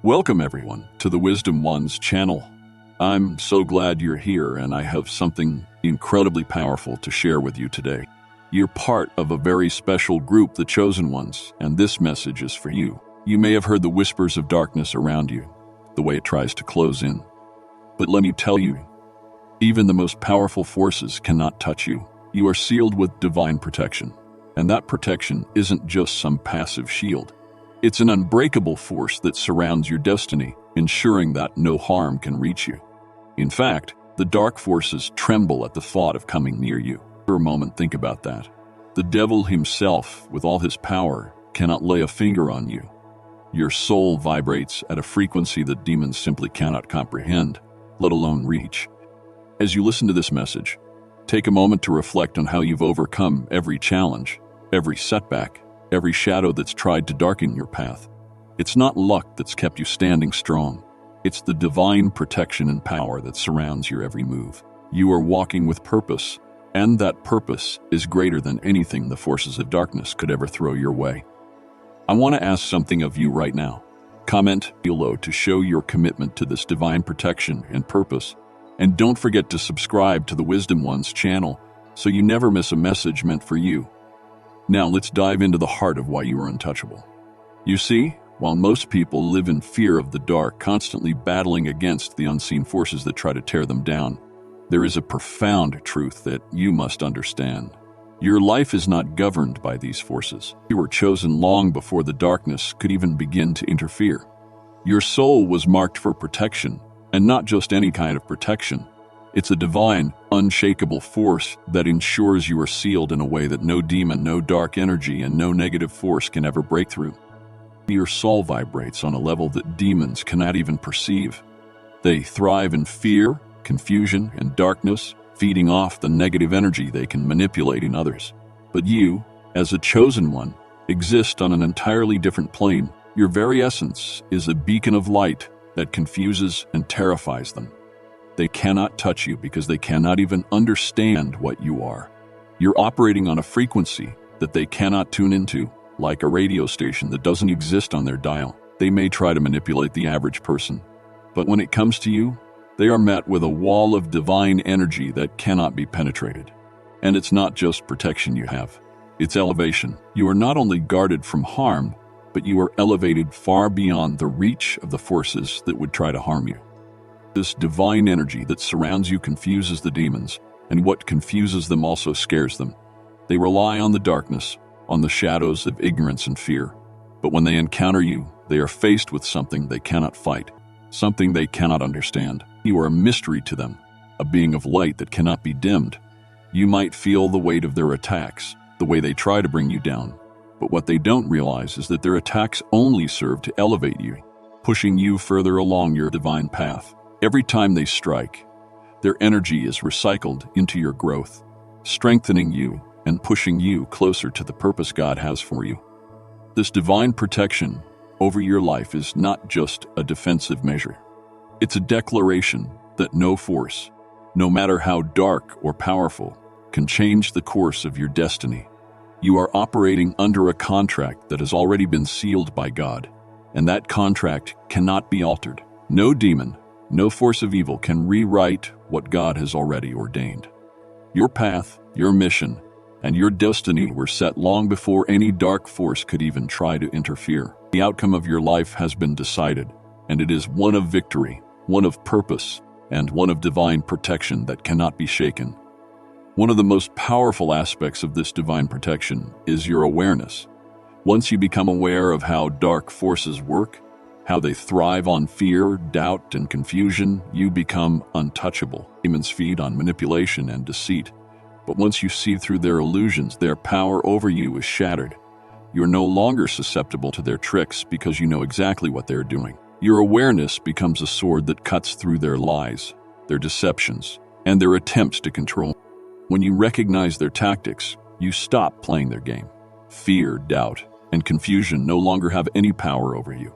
Welcome everyone to the Wisdom One's channel. I'm so glad you're here and I have something incredibly powerful to share with you today. You're part of a very special group, the Chosen Ones, and this message is for you. You may have heard the whispers of darkness around you, the way it tries to close in. But let me tell you, even the most powerful forces cannot touch you. You are sealed with divine protection, and that protection isn't just some passive shield. It's an unbreakable force that surrounds your destiny, ensuring that no harm can reach you. In fact, the dark forces tremble at the thought of coming near you. For a moment, think about that. The devil himself, with all his power, cannot lay a finger on you. Your soul vibrates at a frequency that demons simply cannot comprehend, let alone reach. As you listen to this message, take a moment to reflect on how you've overcome every challenge, every setback, every shadow that's tried to darken your path. It's not luck that's kept you standing strong. It's the divine protection and power that surrounds your every move. You are walking with purpose, and that purpose is greater than anything the forces of darkness could ever throw your way. I want to ask something of you right now. Comment below to show your commitment to this divine protection and purpose. And don't forget to subscribe to the Wisdom One's channel so you never miss a message meant for you. Now let's dive into the heart of why you are untouchable. You see, while most people live in fear of the dark, constantly battling against the unseen forces that try to tear them down, there is a profound truth that you must understand. Your life is not governed by these forces. You were chosen long before the darkness could even begin to interfere. Your soul was marked for protection, and not just any kind of protection. It's a divine, unshakable force that ensures you are sealed in a way that no demon, no dark energy, and no negative force can ever break through. Your soul vibrates on a level that demons cannot even perceive. They thrive in fear, confusion, and darkness, feeding off the negative energy they can manipulate in others. But you, as a chosen one, exist on an entirely different plane. Your very essence is a beacon of light that confuses and terrifies them. They cannot touch you because they cannot even understand what you are. You're operating on a frequency that they cannot tune into, like a radio station that doesn't exist on their dial. They may try to manipulate the average person, but when it comes to you, they are met with a wall of divine energy that cannot be penetrated. And it's not just protection you have, it's elevation. You are not only guarded from harm, but you are elevated far beyond the reach of the forces that would try to harm you. This divine energy that surrounds you confuses the demons, and what confuses them also scares them. They rely on the darkness, on the shadows of ignorance and fear. But when they encounter you, they are faced with something they cannot fight, something they cannot understand. You are a mystery to them, a being of light that cannot be dimmed. You might feel the weight of their attacks, the way they try to bring you down. But what they don't realize is that their attacks only serve to elevate you, pushing you further along your divine path. Every time they strike, their energy is recycled into your growth, strengthening you and pushing you closer to the purpose God has for you. This divine protection over your life is not just a defensive measure. It's a declaration that no force, no matter how dark or powerful, can change the course of your destiny. You are operating under a contract that has already been sealed by God, and that contract cannot be altered. No demon, no force of evil can rewrite what God has already ordained. Your path, your mission, and your destiny were set long before any dark force could even try to interfere. The outcome of your life has been decided, and it is one of victory, one of purpose, and one of divine protection that cannot be shaken. One of the most powerful aspects of this divine protection is your awareness. Once you become aware of how dark forces work, how they thrive on fear, doubt, and confusion, you become untouchable. Demons feed on manipulation and deceit. But once you see through their illusions, their power over you is shattered. You're no longer susceptible to their tricks because you know exactly what they're doing. Your awareness becomes a sword that cuts through their lies, their deceptions, and their attempts to control. When you recognize their tactics, you stop playing their game. Fear, doubt, and confusion no longer have any power over you.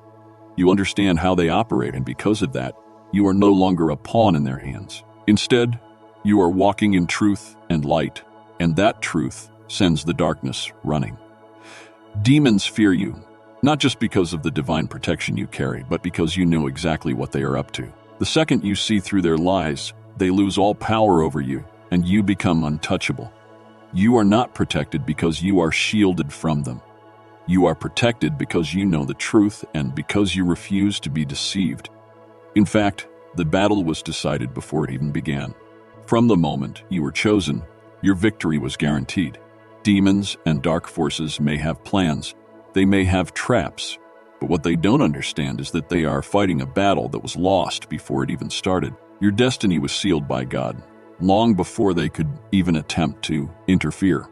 You understand how they operate, and because of that, you are no longer a pawn in their hands. Instead, you are walking in truth and light, and that truth sends the darkness running. Demons fear you, Not just because of the divine protection you carry, but because you know exactly what they are up to. The second you see through their lies, they lose all power over you, and you become untouchable. You are not protected because you are shielded from them. You are protected because you know the truth and because you refuse to be deceived. In fact, the battle was decided before it even began. From the moment you were chosen, your victory was guaranteed. Demons and dark forces may have plans, they may have traps, but what they don't understand is that they are fighting a battle that was lost before it even started. Your destiny was sealed by God, long before they could even attempt to interfere.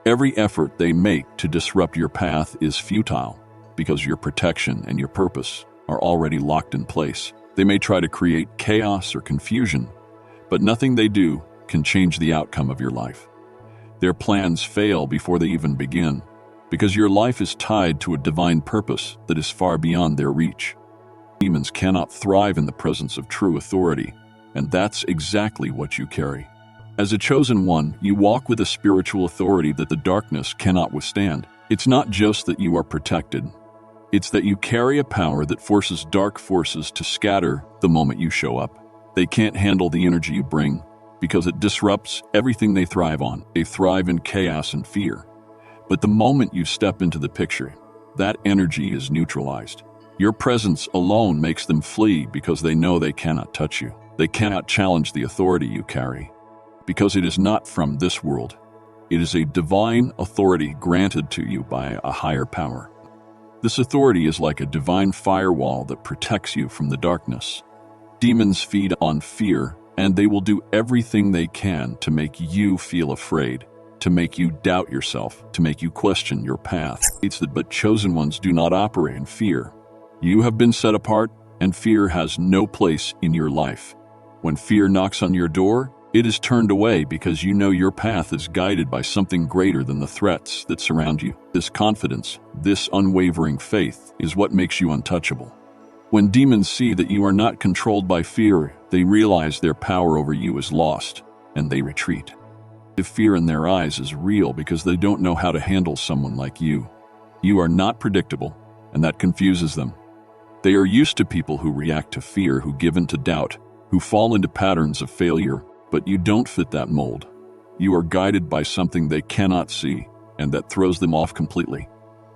Every effort they make to disrupt your path is futile, because your protection and your purpose are already locked in place. They may try to create chaos or confusion, but nothing they do can change the outcome of your life. Their plans fail before they even begin, because your life is tied to a divine purpose that is far beyond their reach. Demons cannot thrive in the presence of true authority, and that's exactly what you carry. As a chosen one, you walk with a spiritual authority that the darkness cannot withstand. It's not just that you are protected, it's that you carry a power that forces dark forces to scatter the moment you show up. They can't handle the energy you bring, because it disrupts everything they thrive on. They thrive in chaos and fear. But the moment you step into the picture, that energy is neutralized. Your presence alone makes them flee because they know they cannot touch you. They cannot challenge the authority you carry, because it is not from this world. It is a divine authority granted to you by a higher power. This authority is like a divine firewall that protects you from the darkness. Demons feed on fear, and they will do everything they can to make you feel afraid, to make you doubt yourself, to make you question your path. It's that but chosen ones do not operate in fear. You have been set apart, and fear has no place in your life. When fear knocks on your door, it is turned away because you know your path is guided by something greater than the threats that surround you. This confidence, this unwavering faith, is what makes you untouchable. When demons see that you are not controlled by fear, they realize their power over you is lost, and they retreat. The fear in their eyes is real because they don't know how to handle someone like you. You are not predictable, and that confuses them. They are used to people who react to fear, who give in to doubt, who fall into patterns of failure, but you don't fit that mold. You are guided by something they cannot see, and that throws them off completely.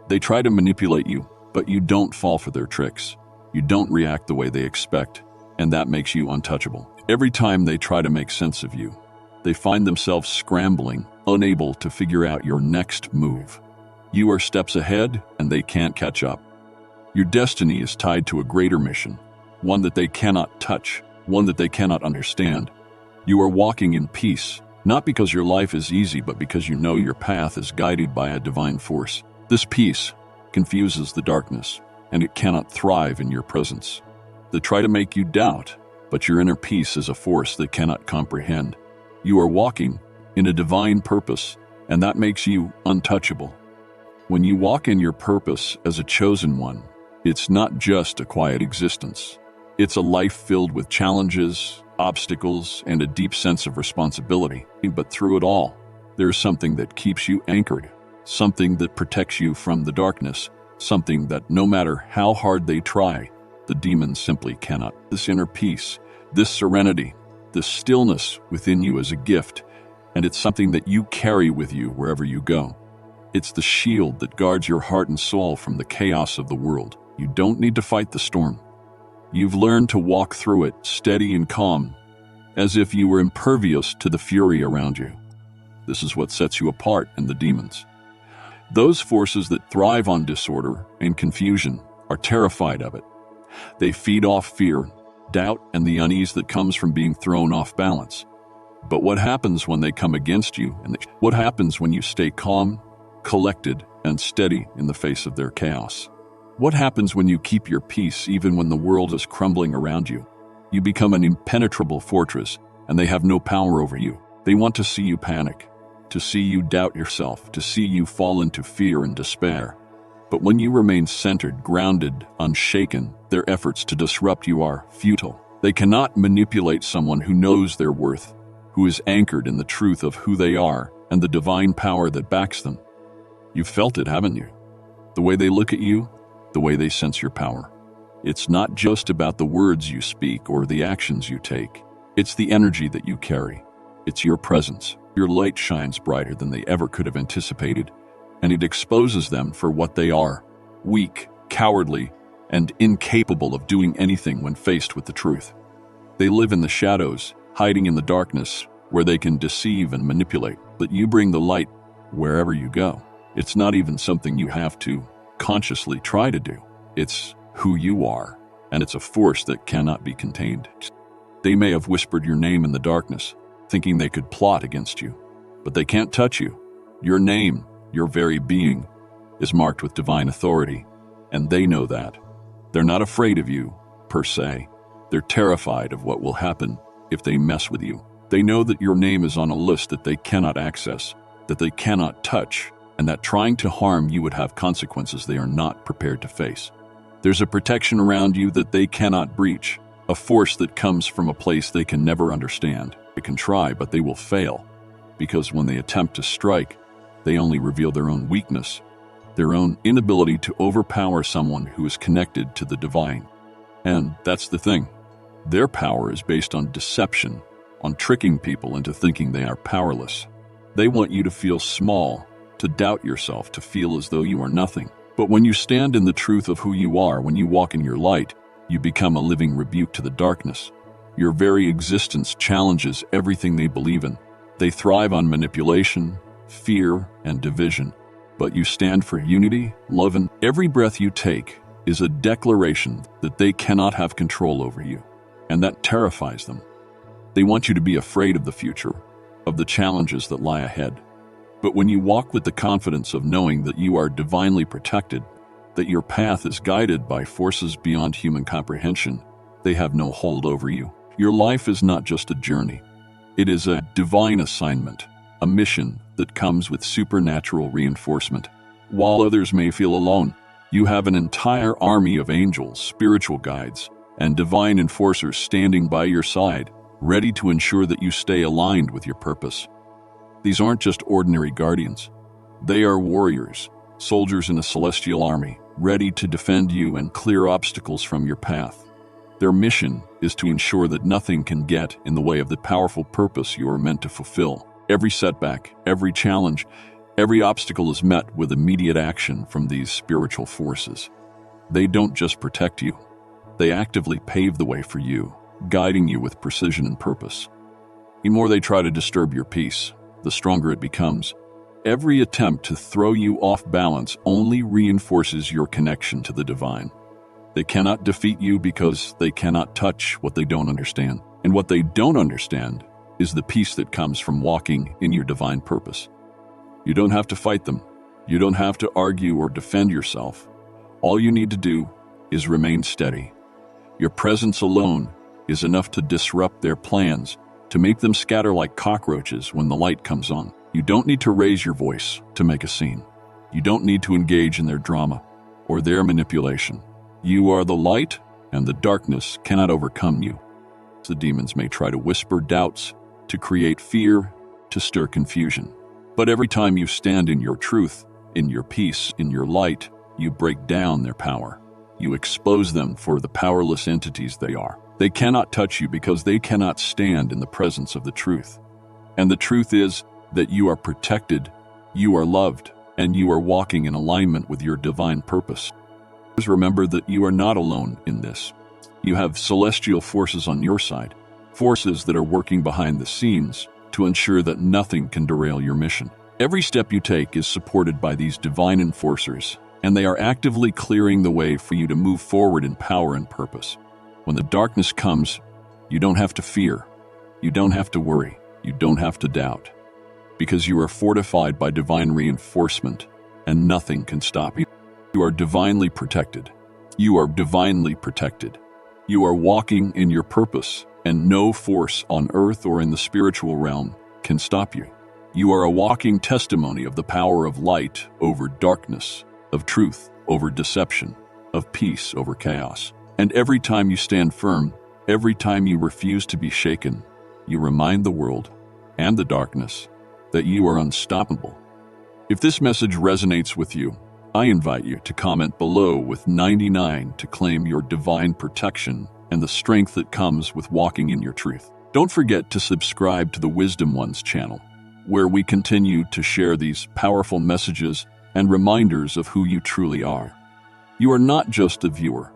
They try to manipulate you, but you don't fall for their tricks. You don't react the way they expect, and that makes you untouchable. Every time they try to make sense of you, they find themselves scrambling, unable to figure out your next move. You are steps ahead, and they can't catch up. Your destiny is tied to a greater mission, one that they cannot touch, one that they cannot understand. You are walking in peace, not because your life is easy, but because you know your path is guided by a divine force. This peace confuses the darkness, and it cannot thrive in your presence. They try to make you doubt, but your inner peace is a force they cannot comprehend. You are walking in a divine purpose, and that makes you untouchable. When you walk in your purpose as a chosen one, it's not just a quiet existence. It's a life filled with challenges, obstacles, and a deep sense of responsibility. But through it all, there's something that keeps you anchored, something that protects you from the darkness, something that no matter how hard they try, the demons simply cannot. This inner peace, this serenity, this stillness within you is a gift, and it's something that you carry with you wherever you go. It's the shield that guards your heart and soul from the chaos of the world. You don't need to fight the storm. You've learned to walk through it steady and calm, as if you were impervious to the fury around you. This is what sets you apart in the demons. Those forces that thrive on disorder and confusion are terrified of it. They feed off fear, doubt, and the unease that comes from being thrown off balance. But what happens when they come against you? What happens when you stay calm, collected, and steady in the face of their chaos? What happens when you keep your peace even when the world is crumbling around you? You become an impenetrable fortress, and they have no power over you. They want to see you panic, to see you doubt yourself, to see you fall into fear and despair. But when you remain centered, grounded, unshaken, their efforts to disrupt you are futile. They cannot manipulate someone who knows their worth, who is anchored in the truth of who they are and the divine power that backs them. You've felt it, haven't you? The way they look at you, the way they sense your power. It's not just about the words you speak or the actions you take. It's the energy that you carry. It's your presence. Your light shines brighter than they ever could have anticipated, and it exposes them for what they are: weak, cowardly, and incapable of doing anything when faced with the truth. They live in the shadows, hiding in the darkness, where they can deceive and manipulate. But you bring the light wherever you go. It's not even something you have to consciously try to do. It's who you are, and it's a force that cannot be contained. They may have whispered your name in the darkness, thinking they could plot against you, but they can't touch you. Your name, your very being, is marked with divine authority, and they know that. They're not afraid of you, per se. They're terrified of what will happen if they mess with you. They know that your name is on a list that they cannot access, that they cannot touch, and that trying to harm you would have consequences they are not prepared to face. There's a protection around you that they cannot breach, a force that comes from a place they can never understand. They can try, but they will fail, because when they attempt to strike, they only reveal their own weakness, their own inability to overpower someone who is connected to the divine. And that's the thing. Their power is based on deception, on tricking people into thinking they are powerless. They want you to feel small, to doubt yourself, to feel as though you are nothing. But when you stand in the truth of who you are, when you walk in your light, you become a living rebuke to the darkness. Your very existence challenges everything they believe in. They thrive on manipulation, fear, and division. But you stand for unity, love, and every breath you take is a declaration that they cannot have control over you. And that terrifies them. They want you to be afraid of the future, of the challenges that lie ahead. But when you walk with the confidence of knowing that you are divinely protected, that your path is guided by forces beyond human comprehension, they have no hold over you. Your life is not just a journey. It is a divine assignment, a mission that comes with supernatural reinforcement. While others may feel alone, you have an entire army of angels, spiritual guides, and divine enforcers standing by your side, ready to ensure that you stay aligned with your purpose. These aren't just ordinary guardians. They are warriors, soldiers in a celestial army, ready to defend you and clear obstacles from your path. Their mission is to ensure that nothing can get in the way of the powerful purpose you are meant to fulfill. Every setback, every challenge, every obstacle is met with immediate action from these spiritual forces. They don't just protect you. They actively pave the way for you, guiding you with precision and purpose. The more they try to disturb your peace, the stronger it becomes. Every attempt to throw you off balance only reinforces your connection to the divine. They cannot defeat you because they cannot touch what they don't understand. And what they don't understand is the peace that comes from walking in your divine purpose. You don't have to fight them. You don't have to argue or defend yourself. All you need to do is remain steady. Your presence alone is enough to disrupt their plans, to make them scatter like cockroaches when the light comes on. You don't need to raise your voice to make a scene. You don't need to engage in their drama or their manipulation. You are the light, and the darkness cannot overcome you. The demons may try to whisper doubts, to create fear, to stir confusion. But every time you stand in your truth, in your peace, in your light, you break down their power. You expose them for the powerless entities they are. They cannot touch you because they cannot stand in the presence of the truth. And the truth is that you are protected, you are loved, and you are walking in alignment with your divine purpose. Please remember that you are not alone in this. You have celestial forces on your side, forces that are working behind the scenes to ensure that nothing can derail your mission. Every step you take is supported by these divine enforcers, and they are actively clearing the way for you to move forward in power and purpose. When the darkness comes, you don't have to fear, you don't have to worry, you don't have to doubt, because you are fortified by divine reinforcement, and nothing can stop you. You are divinely protected. You are divinely protected. You are walking in your purpose, and no force on earth or in the spiritual realm can stop you. You are a walking testimony of the power of light over darkness, of truth over deception, of peace over chaos. And every time you stand firm, every time you refuse to be shaken, you remind the world and the darkness that you are unstoppable. If this message resonates with you, I invite you to comment below with 99 to claim your divine protection and the strength that comes with walking in your truth. Don't forget to subscribe to the Wisdom Ones channel, where we continue to share these powerful messages and reminders of who you truly are. You are not just a viewer.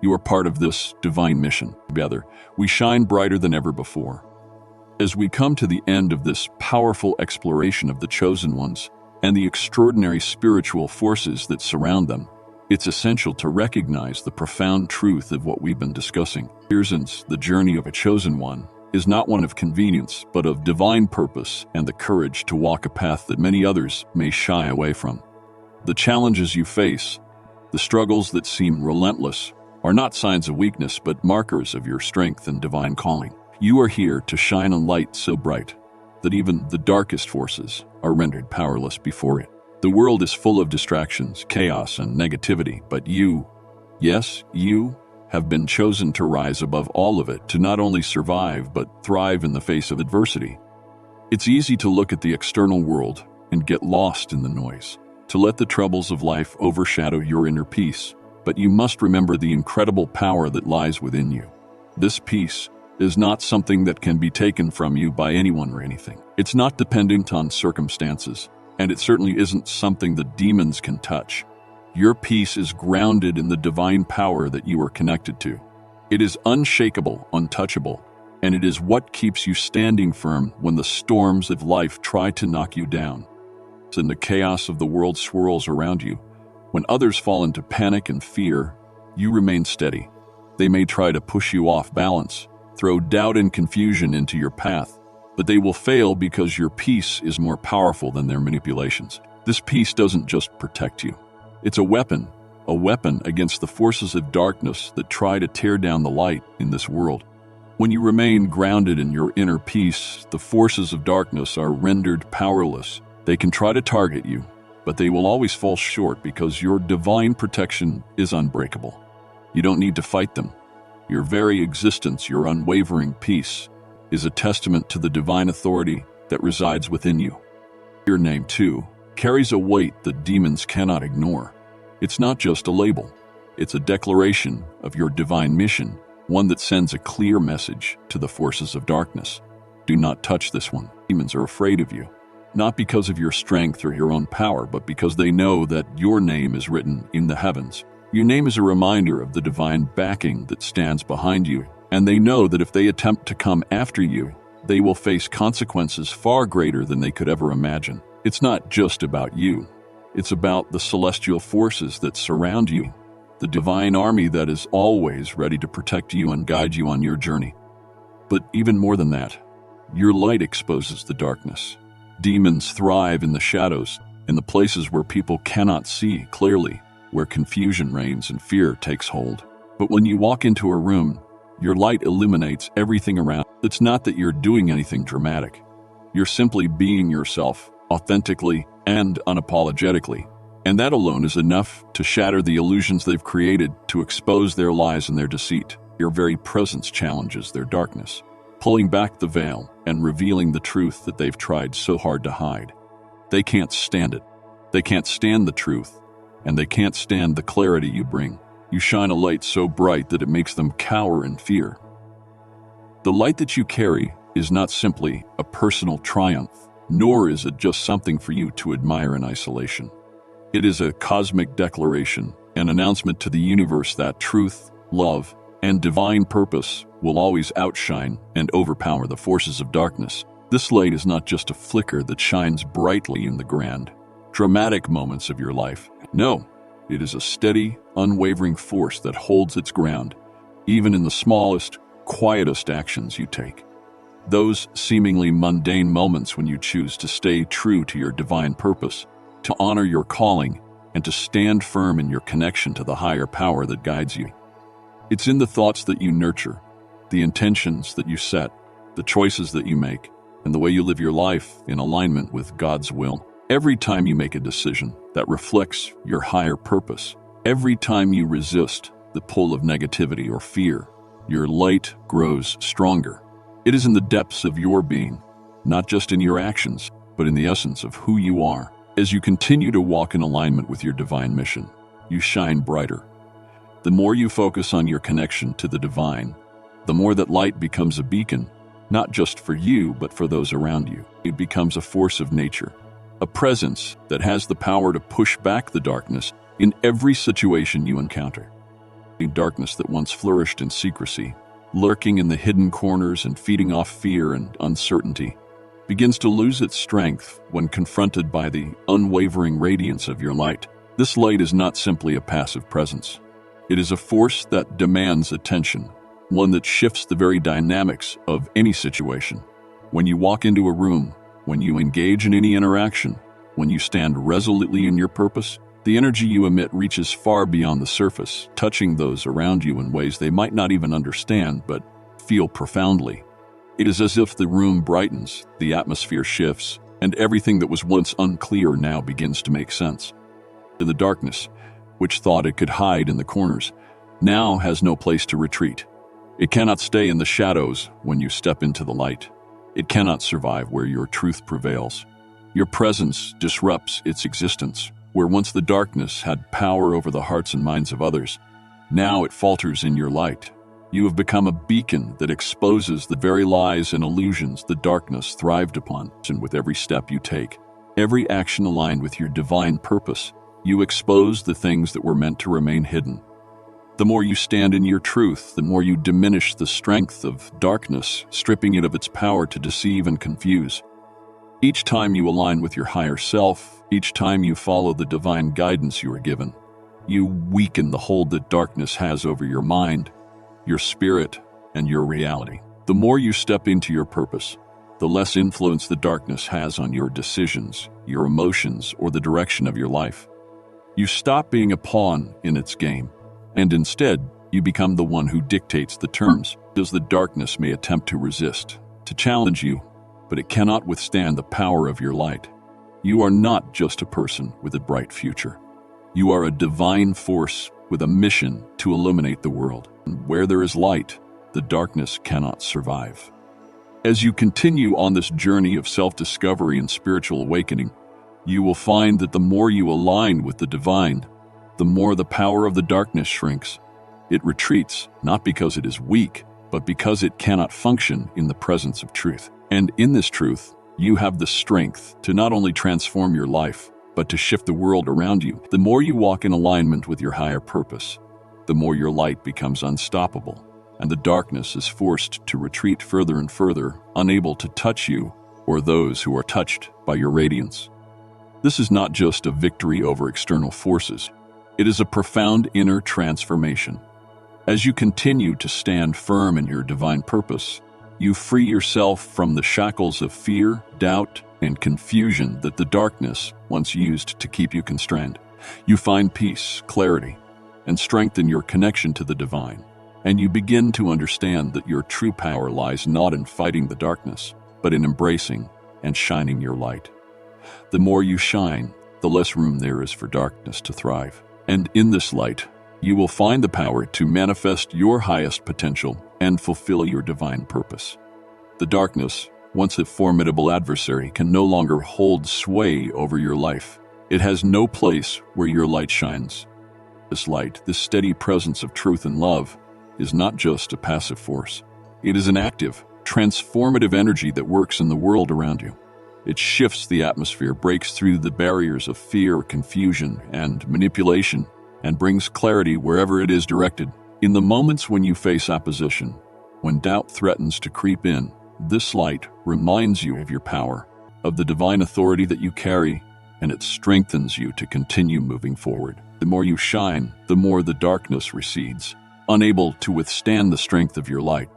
You are part of this divine mission. Together, we shine brighter than ever before. As we come to the end of this powerful exploration of the chosen ones and the extraordinary spiritual forces that surround them, it's essential to recognize the profound truth of what we've been discussing. Since the journey of a chosen one is not one of convenience, but of divine purpose and the courage to walk a path that many others may shy away from. The challenges you face, the struggles that seem relentless, are not signs of weakness, but markers of your strength and divine calling. You are here to shine a light so bright that even the darkest forces are rendered powerless before it. The world is full of distractions, chaos, and negativity, but you, yes, you, have been chosen to rise above all of it, to not only survive, but thrive in the face of adversity. It's easy to look at the external world and get lost in the noise, to let the troubles of life overshadow your inner peace, but you must remember the incredible power that lies within you. This peace is not something that can be taken from you by anyone or anything. It's not dependent on circumstances, and it certainly isn't something that demons can touch. Your peace is grounded in the divine power that you are connected to. It is unshakable, untouchable, and it is what keeps you standing firm when the storms of life try to knock you down. And the chaos of the world swirls around you. When others fall into panic and fear, you remain steady. They may try to push you off balance, throw doubt and confusion into your path, but they will fail because your peace is more powerful than their manipulations. This peace doesn't just protect you. It's a weapon against the forces of darkness that try to tear down the light in this world. When you remain grounded in your inner peace, the forces of darkness are rendered powerless. They can try to target you, but they will always fall short because your divine protection is unbreakable. You don't need to fight them. Your very existence, your unwavering peace, is a testament to the divine authority that resides within you. Your name, too, carries a weight that demons cannot ignore. It's not just a label. It's a declaration of your divine mission, one that sends a clear message to the forces of darkness. Do not touch this one. Demons are afraid of you, not because of your strength or your own power, but because they know that your name is written in the heavens. Your name is a reminder of the divine backing that stands behind you, and they know that if they attempt to come after you, they will face consequences far greater than they could ever imagine. It's not just about you. It's about the celestial forces that surround you, the divine army that is always ready to protect you and guide you on your journey. But even more than that, your light exposes the darkness. Demons thrive in the shadows, in the places where people cannot see clearly, where confusion reigns and fear takes hold. But when you walk into a room, your light illuminates everything around. It's not that you're doing anything dramatic. You're simply being yourself, authentically and unapologetically. And that alone is enough to shatter the illusions they've created, to expose their lies and their deceit. Your very presence challenges their darkness, pulling back the veil and revealing the truth that they've tried so hard to hide. They can't stand it. They can't stand the truth, and they can't stand the clarity you bring. You shine a light so bright that it makes them cower in fear. The light that you carry is not simply a personal triumph, nor is it just something for you to admire in isolation. It is a cosmic declaration, an announcement to the universe that truth, love, and divine purpose will always outshine and overpower the forces of darkness. This light is not just a flicker that shines brightly in the grand, dramatic moments of your life. No, it is a steady, unwavering force that holds its ground, even in the smallest, quietest actions you take. Those seemingly mundane moments when you choose to stay true to your divine purpose, to honor your calling, and to stand firm in your connection to the higher power that guides you. It's in the thoughts that you nurture, the intentions that you set, the choices that you make, and the way you live your life in alignment with God's will. Every time you make a decision that reflects your higher purpose, every time you resist the pull of negativity or fear, your light grows stronger. It is in the depths of your being, not just in your actions, but in the essence of who you are. As you continue to walk in alignment with your divine mission, you shine brighter. The more you focus on your connection to the divine, the more that light becomes a beacon, not just for you, but for those around you. It becomes a force of nature, a presence that has the power to push back the darkness in every situation you encounter. A darkness that once flourished in secrecy, lurking in the hidden corners and feeding off fear and uncertainty, begins to lose its strength when confronted by the unwavering radiance of your light. This light is not simply a passive presence. It is a force that demands attention, one that shifts the very dynamics of any situation. When you walk into a room, when you engage in any interaction, when you stand resolutely in your purpose, the energy you emit reaches far beyond the surface, touching those around you in ways they might not even understand but feel profoundly. It is as if the room brightens, the atmosphere shifts, and everything that was once unclear now begins to make sense. The darkness, which thought it could hide in the corners, now has no place to retreat. It cannot stay in the shadows when you step into the light. It cannot survive where your truth prevails. Your presence disrupts its existence. Where once the darkness had power over the hearts and minds of others, now it falters in your light. You have become a beacon that exposes the very lies and illusions the darkness thrived upon. And with every step you take, every action aligned with your divine purpose, you expose the things that were meant to remain hidden. The more you stand in your truth, the more you diminish the strength of darkness, stripping it of its power to deceive and confuse. Each time you align with your higher self, each time you follow the divine guidance you are given, you weaken the hold that darkness has over your mind, your spirit, and your reality. The more you step into your purpose, the less influence the darkness has on your decisions, your emotions, or the direction of your life. You stop being a pawn in its game, and instead, you become the one who dictates the terms, as the darkness may attempt to resist, to challenge you, but it cannot withstand the power of your light. You are not just a person with a bright future. You are a divine force with a mission to illuminate the world. And where there is light, the darkness cannot survive. As you continue on this journey of self-discovery and spiritual awakening, you will find that the more you align with the divine, the more the power of the darkness shrinks. It retreats, not because it is weak, but because it cannot function in the presence of truth. And in this truth, you have the strength to not only transform your life, but to shift the world around you. The more you walk in alignment with your higher purpose, the more your light becomes unstoppable, and the darkness is forced to retreat further and further, unable to touch you or those who are touched by your radiance. This is not just a victory over external forces. It is a profound inner transformation. As you continue to stand firm in your divine purpose, you free yourself from the shackles of fear, doubt, and confusion that the darkness once used to keep you constrained. You find peace, clarity, and strength in your connection to the divine, and you begin to understand that your true power lies not in fighting the darkness, but in embracing and shining your light. The more you shine, the less room there is for darkness to thrive. And in this light, you will find the power to manifest your highest potential and fulfill your divine purpose. The darkness, once a formidable adversary, can no longer hold sway over your life. It has no place where your light shines. This light, this steady presence of truth and love, is not just a passive force. It is an active, transformative energy that works in the world around you. It shifts the atmosphere, breaks through the barriers of fear, confusion, and manipulation, and brings clarity wherever it is directed. In the moments when you face opposition, when doubt threatens to creep in, this light reminds you of your power, of the divine authority that you carry, and it strengthens you to continue moving forward. The more you shine, the more the darkness recedes, unable to withstand the strength of your light.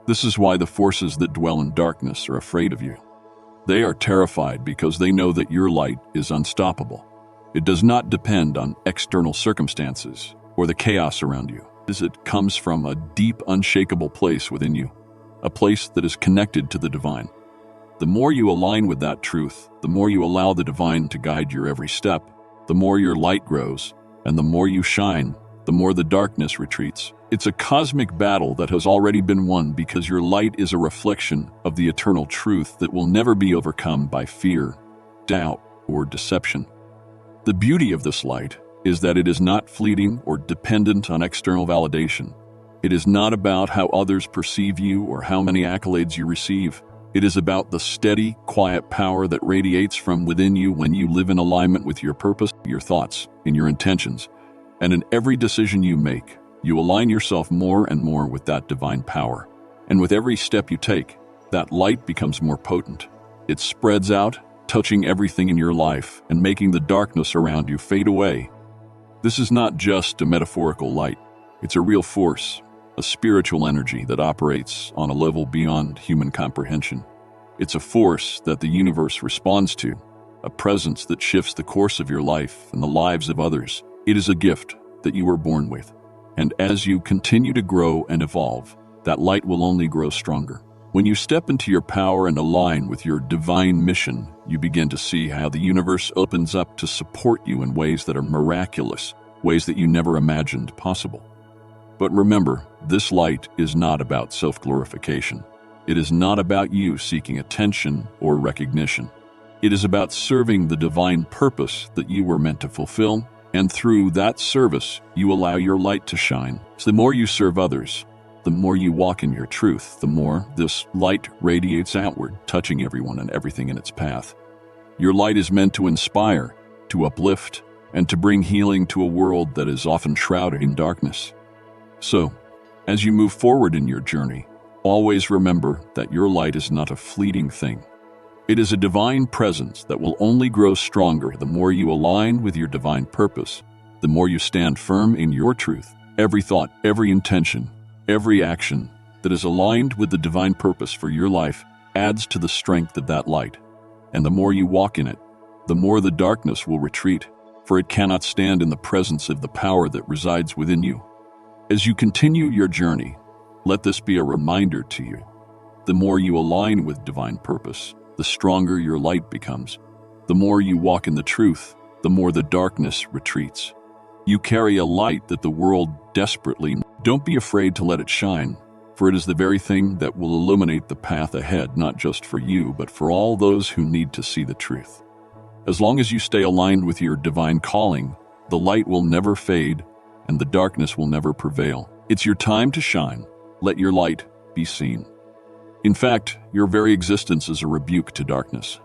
This is why the forces that dwell in darkness are afraid of you. They are terrified because they know that your light is unstoppable. It does not depend on external circumstances or the chaos around you, as it comes from a deep, unshakable place within you, a place that is connected to the divine. The more you align with that truth, the more you allow the divine to guide your every step, the more your light grows, and the more you shine, the more the darkness retreats. It's a cosmic battle that has already been won because your light is a reflection of the eternal truth that will never be overcome by fear, doubt, or deception. The beauty of this light is that it is not fleeting or dependent on external validation. It is not about how others perceive you or how many accolades you receive. It is about the steady, quiet power that radiates from within you when you live in alignment with your purpose, your thoughts, and your intentions. And in every decision you make, you align yourself more and more with that divine power. And with every step you take, that light becomes more potent. It spreads out, touching everything in your life and making the darkness around you fade away. This is not just a metaphorical light. It's a real force, a spiritual energy that operates on a level beyond human comprehension. It's a force that the universe responds to, a presence that shifts the course of your life and the lives of others. It is a gift that you were born with. And as you continue to grow and evolve, that light will only grow stronger. When you step into your power and align with your divine mission, you begin to see how the universe opens up to support you in ways that are miraculous, ways that you never imagined possible. But remember, this light is not about self-glorification. It is not about you seeking attention or recognition. It is about serving the divine purpose that you were meant to fulfill, and through that service, you allow your light to shine. So the more you serve others, the more you walk in your truth, the more this light radiates outward, touching everyone and everything in its path. Your light is meant to inspire, to uplift, and to bring healing to a world that is often shrouded in darkness. So, as you move forward in your journey, always remember that your light is not a fleeting thing. It is a divine presence that will only grow stronger the more you align with your divine purpose, the more you stand firm in your truth. Every thought, every intention, every action that is aligned with the divine purpose for your life adds to the strength of that light. And the more you walk in it, the more the darkness will retreat, for it cannot stand in the presence of the power that resides within you. As you continue your journey, let this be a reminder to you. The more you align with divine purpose, the stronger your light becomes. The more you walk in the truth, the more the darkness retreats. You carry a light that the world desperately needs. Don't be afraid to let it shine, for it is the very thing that will illuminate the path ahead, not just for you, but for all those who need to see the truth. As long as you stay aligned with your divine calling, the light will never fade and the darkness will never prevail. It's your time to shine. Let your light be seen. In fact, your very existence is a rebuke to darkness.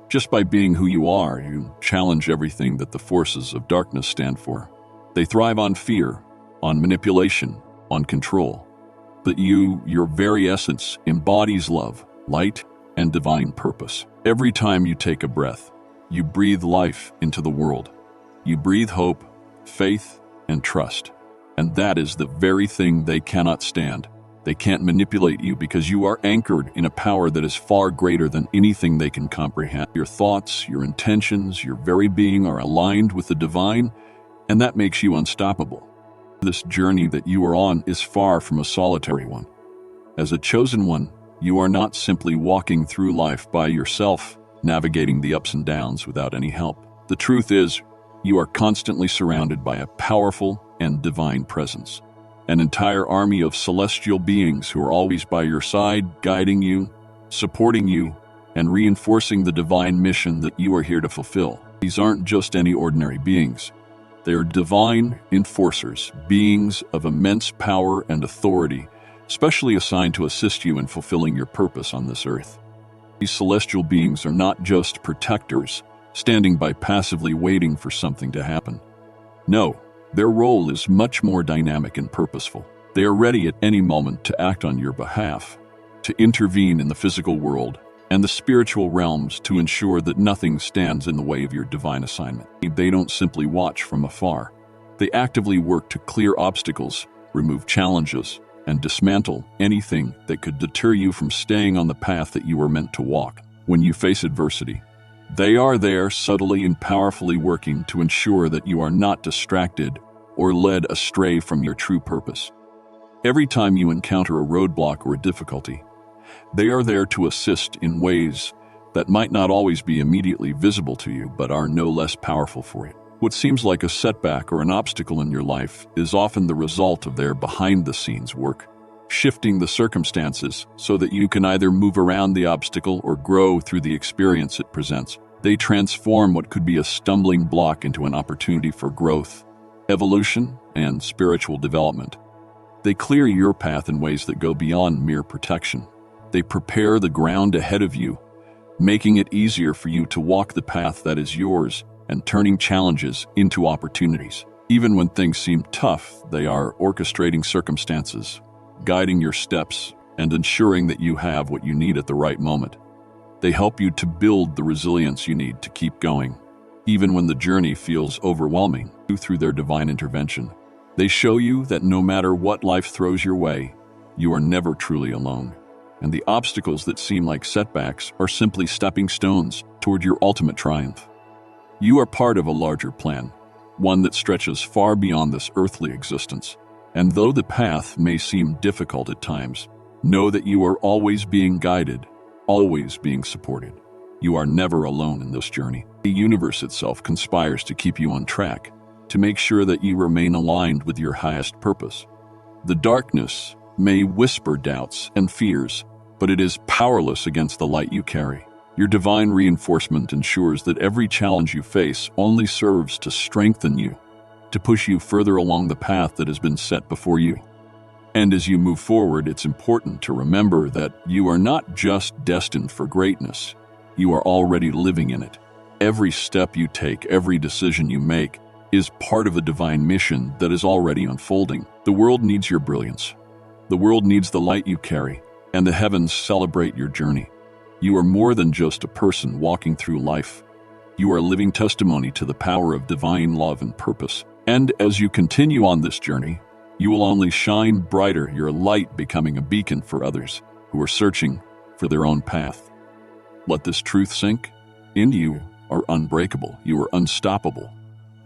Just by being who you are, you challenge everything that the forces of darkness stand for. They thrive on fear, on manipulation, on control. But you, your very essence, embodies love, light, and divine purpose. Every time you take a breath, you breathe life into the world. You breathe hope, faith, and trust. And that is the very thing they cannot stand. They can't manipulate you because you are anchored in a power that is far greater than anything they can comprehend. Your thoughts, your intentions, your very being are aligned with the divine, and that makes you unstoppable. This journey that you are on is far from a solitary one. As a chosen one, you are not simply walking through life by yourself, navigating the ups and downs without any help. The truth is, you are constantly surrounded by a powerful and divine presence. An entire army of celestial beings who are always by your side, guiding you, supporting you, and reinforcing the divine mission that you are here to fulfill. These aren't just any ordinary beings. They are divine enforcers, beings of immense power and authority, specially assigned to assist you in fulfilling your purpose on this earth. These celestial beings are not just protectors, standing by passively waiting for something to happen. No, their role is much more dynamic and purposeful. They are ready at any moment to act on your behalf, to intervene in the physical world and the spiritual realms to ensure that nothing stands in the way of your divine assignment. They don't simply watch from afar. They actively work to clear obstacles, remove challenges, and dismantle anything that could deter you from staying on the path that you were meant to walk. When you face adversity, they are there subtly and powerfully working to ensure that you are not distracted or led astray from your true purpose. Every time you encounter a roadblock or a difficulty, they are there to assist in ways that might not always be immediately visible to you, but are no less powerful for you. What seems like a setback or an obstacle in your life is often the result of their behind-the-scenes work, shifting the circumstances so that you can either move around the obstacle or grow through the experience it presents. They transform what could be a stumbling block into an opportunity for growth, evolution, and spiritual development. They clear your path in ways that go beyond mere protection. They prepare the ground ahead of you, making it easier for you to walk the path that is yours and turning challenges into opportunities. Even when things seem tough, they are orchestrating circumstances, guiding your steps, and ensuring that you have what you need at the right moment. They help you to build the resilience you need to keep going, even when the journey feels overwhelming. Through their divine intervention, they show you that no matter what life throws your way, you are never truly alone, and the obstacles that seem like setbacks are simply stepping stones toward your ultimate triumph. You are part of a larger plan, one that stretches far beyond this earthly existence, and though the path may seem difficult at times, know that you are always being guided, always being supported. You are never alone in this journey. The universe itself conspires to keep you on track, to make sure that you remain aligned with your highest purpose. The darkness may whisper doubts and fears, but it is powerless against the light you carry. Your divine reinforcement ensures that every challenge you face only serves to strengthen you, to push you further along the path that has been set before you. And as you move forward, it's important to remember that you are not just destined for greatness, you are already living in it. Every step you take, every decision you make, is part of a divine mission that is already unfolding. The world needs your brilliance. The world needs the light you carry, and the heavens celebrate your journey. You are more than just a person walking through life. You are a living testimony to the power of divine love and purpose. And as you continue on this journey, you will only shine brighter, your light becoming a beacon for others who are searching for their own path. Let this truth sink in. You are unbreakable. You are unstoppable.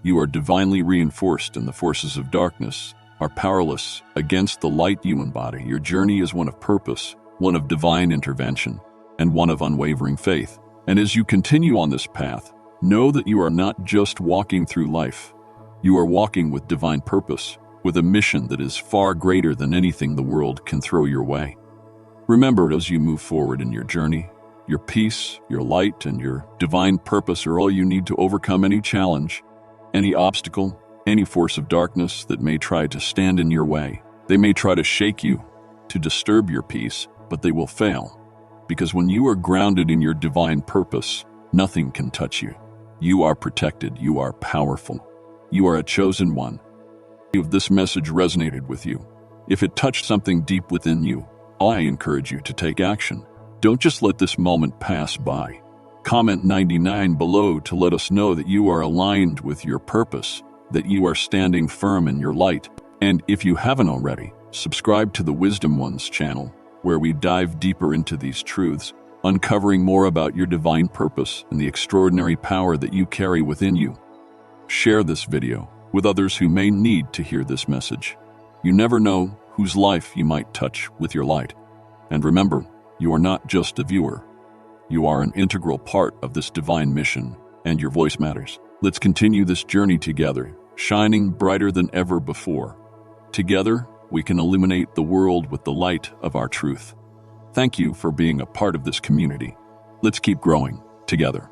You are divinely reinforced, and the forces of darkness are powerless against the light you embody. Your journey is one of purpose, one of divine intervention, and one of unwavering faith. And as you continue on this path, know that you are not just walking through life. You are walking with divine purpose, with a mission that is far greater than anything the world can throw your way. Remember, as you move forward in your journey, your peace, your light, and your divine purpose are all you need to overcome any challenge, any obstacle, any force of darkness that may try to stand in your way. They may try to shake you, to disturb your peace, but they will fail. Because when you are grounded in your divine purpose, nothing can touch you. You are protected. You are powerful. You are a chosen one. If this message resonated with you, if it touched something deep within you, I encourage you to take action. Don't just let this moment pass by. Comment 99 below to let us know that you are aligned with your purpose, that you are standing firm in your light. And if you haven't already, subscribe to the Wisdom Ones channel, where we dive deeper into these truths, uncovering more about your divine purpose and the extraordinary power that you carry within you. Share this video with others who may need to hear this message. You never know whose life you might touch with your light. And remember, you are not just a viewer. You are an integral part of this divine mission, and your voice matters. Let's continue this journey together, shining brighter than ever before. Together, we can illuminate the world with the light of our truth. Thank you for being a part of this community. Let's keep growing together.